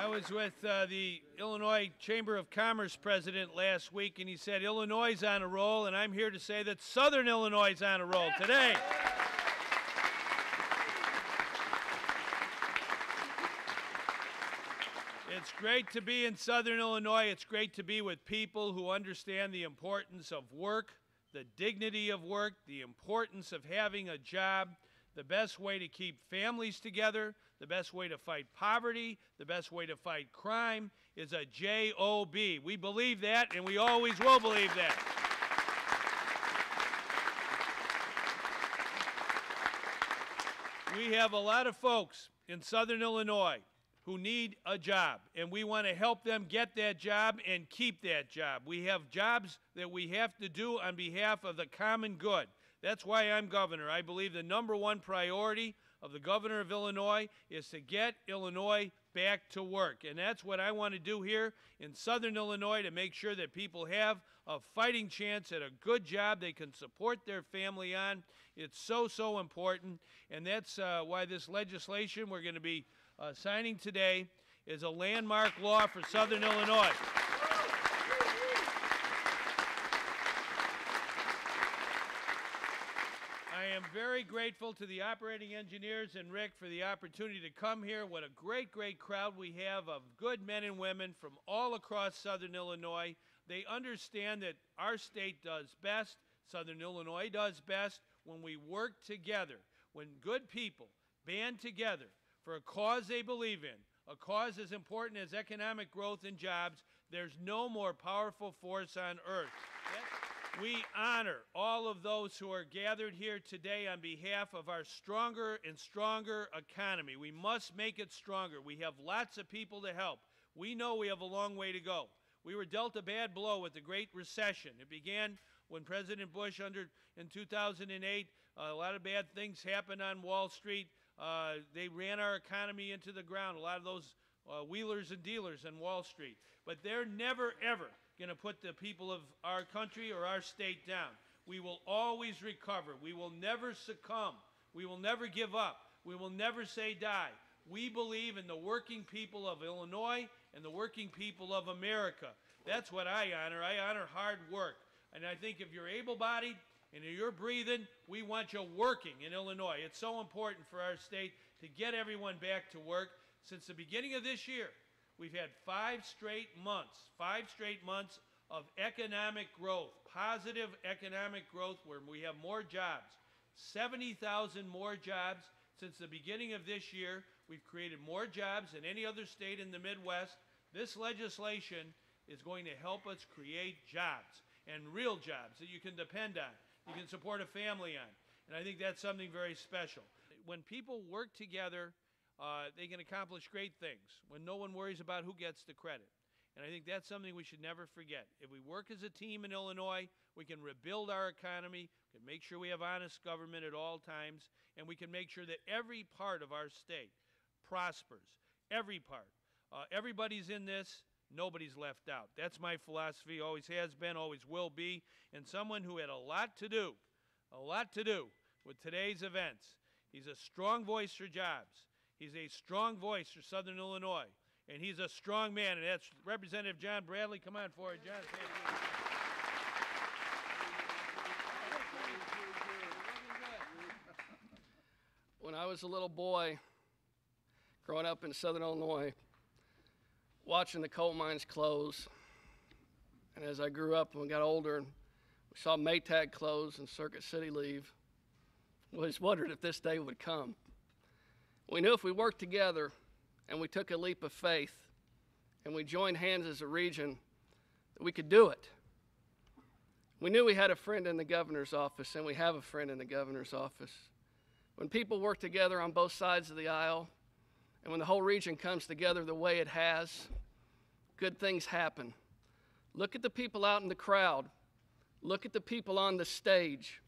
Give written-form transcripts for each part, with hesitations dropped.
was with the Illinois Chamber of Commerce president last week, and he said Illinois is on a roll, and I'm here to say that Southern Illinois is on a roll today. It's great to be in Southern Illinois. It's great to be with people who understand the importance of work, the dignity of work, the importance of having a job, the best way to keep families together, the best way to fight poverty, the best way to fight crime is a J-O-B. We believe that, and we always will believe that. We have a lot of folks in Southern Illinois who need a job, and we want to help them get that job and keep that job. We have jobs that we have to do on behalf of the common good. That's why I'm governor. I believe the #1 priority of the governor of Illinois is to get Illinois back to work. And that's what I want to do here in Southern Illinois, to make sure that people have a fighting chance at a good job they can support their family on. It's so, so important. And that's why this legislation we're going to be signing today is a landmark law for Southern Illinois. I am very grateful to the operating engineers and Rick for the opportunity to come here. What a great, great crowd we have of good men and women from all across Southern Illinois. They understand that our state does best, Southern Illinois does best, when we work together, when good people band together for a cause they believe in, a cause as important as economic growth and jobs. There's no more powerful force on earth. We honor all of those who are gathered here today on behalf of our stronger and stronger economy. We must make it stronger. We have lots of people to help. We know we have a long way to go. We were dealt a bad blow with the Great Recession. It began when President Bush, in 2008, a lot of bad things happened on Wall Street. They ran our economy into the ground, a lot of those wheelers and dealers on Wall Street. But they're never, ever going to put the people of our country or our state down. We will always recover. We will never succumb. We will never give up. We will never say die. We believe in the working people of Illinois and the working people of America. That's what I honor. I honor hard work. And I think if you're able-bodied and you're breathing, we want you working in Illinois. It's so important for our state to get everyone back to work. Since the beginning of this year, we've had 5 straight months of economic growth, positive economic growth, where we have more jobs, 70,000 more jobs since the beginning of this year. We've created more jobs than any other state in the Midwest. This legislation is going to help us create jobs, and real jobs that you can depend on, you can support a family on. And I think that's something very special. When people work together, they can accomplish great things when no one worries about who gets the credit. And I think that's something we should never forget. If we work as a team in Illinois, we can rebuild our economy, we can make sure we have honest government at all times, and we can make sure that every part of our state prospers. Every part. Everybody's in this. Nobody's left out. That's my philosophy, always has been, always will be. And someone who had a lot to do with today's events. He's a strong voice for jobs. He's a strong voice for Southern Illinois. And he's a strong man, and that's Representative John Bradley. Come on forward, John. When I was a little boy, growing up in Southern Illinois, watching the coal mines close, and as I grew up and we got older and we saw Maytag close and Circuit City leave, we always wondered if this day would come. We knew if we worked together and we took a leap of faith and we joined hands as a region, that we could do it. We knew we had a friend in the governor's office, and we have a friend in the governor's office. When people work together on both sides of the aisle, and when the whole region comes together the way it has, good things happen. Look at the people out in the crowd. Look at the people on the stage.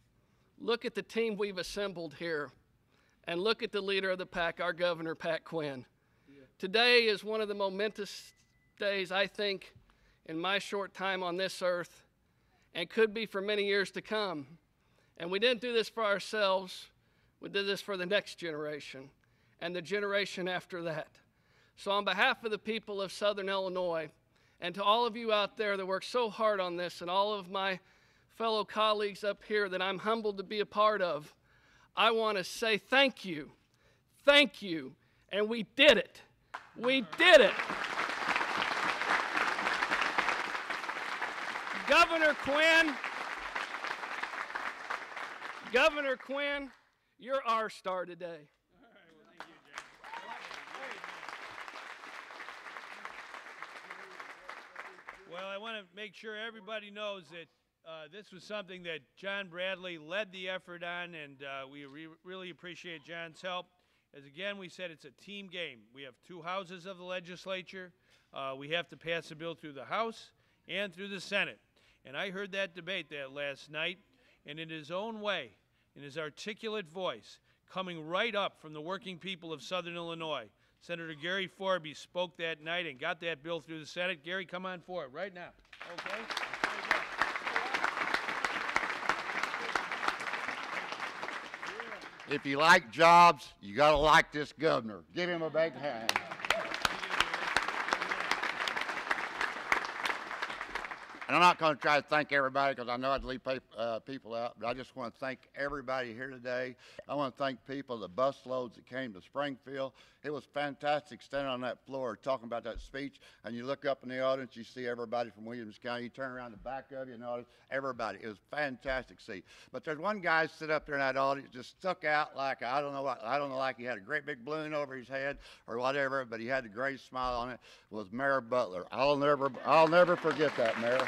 Look at the team we've assembled here. And look at the leader of the pack, our governor, Pat Quinn. Yeah. Today is one of the momentous days, I think, in my short time on this earth, and could be for many years to come. And we didn't do this for ourselves. We did this for the next generation and the generation after that. So on behalf of the people of Southern Illinois, and to all of you out there that work so hard on this, and all of my fellow colleagues up here that I'm humbled to be a part of, I want to say thank you, and we did it. We did it. Governor Quinn, you're our star today. Well, I want to make sure everybody knows that this was something that John Bradley led the effort on, and we really appreciate John's help. As again, we said, it's a team game. We have two houses of the legislature. We have to pass a bill through the House and through the Senate. And I heard that debate that last night, and in his own way, in his articulate voice, coming right up from the working people of Southern Illinois, Senator Gary Forby spoke that night and got that bill through the Senate. Gary, come on forward right now. Okay? If you like jobs, you got to like this governor. Give him a big hand. And I'm not going to try to thank everybody because I know I'd leave people out, but I just want to thank everybody here today. I want to thank people, the busloads that came to Springfield. It was fantastic standing on that floor talking about that speech, and you look up in the audience, you see everybody from Williams County. You turn around the back of you and audience, everybody. It was fantastic to see. But there's one guy sit up there in that audience just stuck out like, I don't know, like he had a great big balloon over his head or whatever, but he had the greatest smile on it, was Mayor Butler. I'll never forget that, Mayor.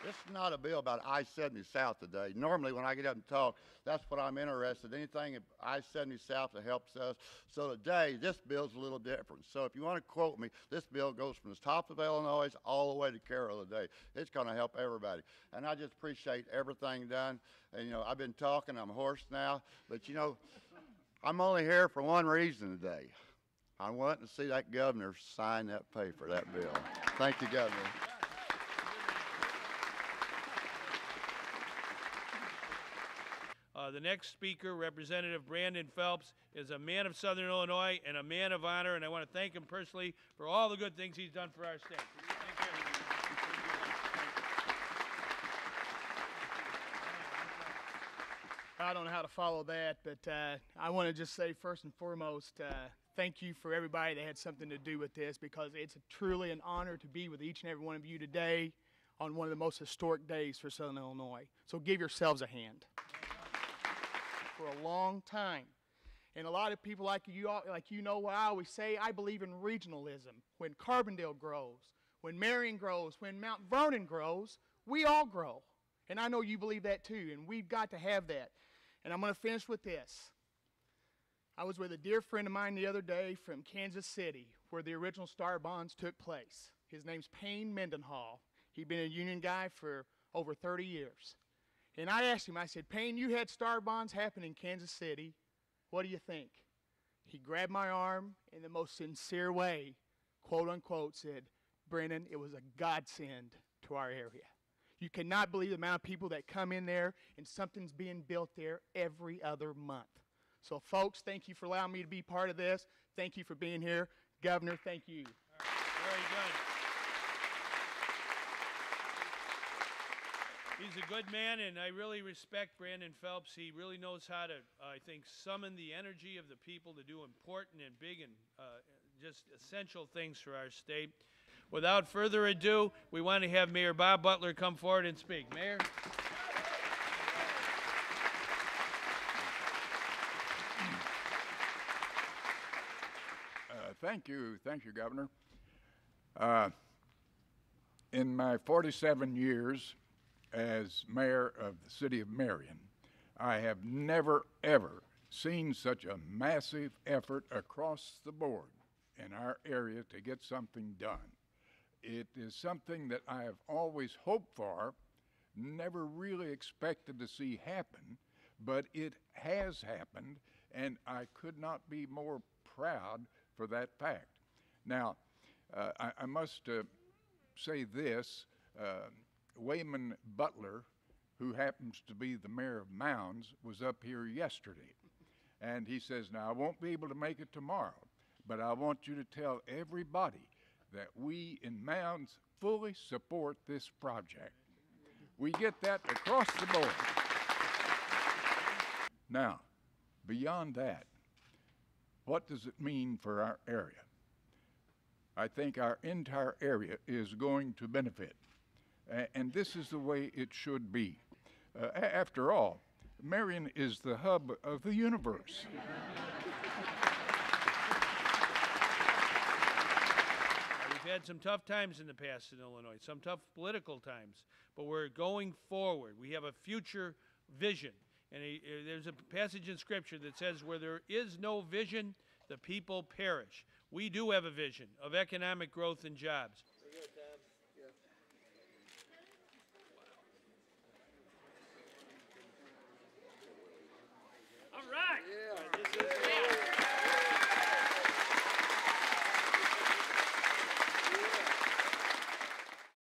This is not a bill about I-70 South today. Normally when I get up and talk, that's what I'm interested in. Anything I-70 South that helps us. So today, this bill's a little different. So if you want to quote me, this bill goes from the top of Illinois all the way to Carroll today. It's going to help everybody. And I just appreciate everything done. And, you know, I've been talking. I'm hoarse now. But, you know, I'm only here for one reason today. I want to see that governor sign that paper, that bill. Thank you, Governor. The next speaker, Representative Brandon Phelps, is a man of Southern Illinois and a man of honor, and I want to thank him personally for all the good things he's done for our state. Thank you. I don't know how to follow that, but I want to just say first and foremost, thank you for everybody that had something to do with this, because it's truly an honor to be with each and every one of you today on one of the most historic days for Southern Illinois. So give yourselves a hand. For a long time. And a lot of people like you know what I always say, I believe in regionalism. When Carbondale grows, when Marion grows, when Mount Vernon grows, we all grow. And I know you believe that too, and we've got to have that. And I'm going to finish with this. I was with a dear friend of mine the other day from Kansas City, where the original Star Bonds took place. His name's Payne Mendenhall. He'd been a union guy for over 30 years. And I asked him, I said, Payne, you had Star Bonds happen in Kansas City. What do you think? He grabbed my arm in the most sincere way, quote unquote, said, Brennan, it was a godsend to our area. You cannot believe the amount of people that come in there and something's being built there every other month. So folks, thank you for allowing me to be part of this. Thank you for being here. Governor, thank you. All right. Very good. He's a good man, and I really respect Brandon Phelps. He really knows how to, I think, summon the energy of the people to do important and big and just essential things for our state. Without further ado, we want to have Mayor Bob Butler come forward and speak. Mayor. Thank you, Governor. In my 47 years as mayor of the city of Marion, I have never, ever seen such a massive effort across the board in our area to get something done. It is something that I have always hoped for, never really expected to see happen, but it has happened, and I could not be more proud for that fact. Now, I must say this, Wayman Butler, who happens to be the mayor of Mounds, was up here yesterday. And he says, now, I won't be able to make it tomorrow, but I want you to tell everybody that we in Mounds fully support this project. We get that across the board. Now, beyond that, what does it mean for our area? I think our entire area is going to benefit, and this is the way it should be. After all, Marion is the hub of the universe. We've had some tough times in the past in Illinois, some tough political times, but we're going forward. We have a future vision. And there's a passage in Scripture that says, where there is no vision, the people perish. We do have a vision of economic growth and jobs.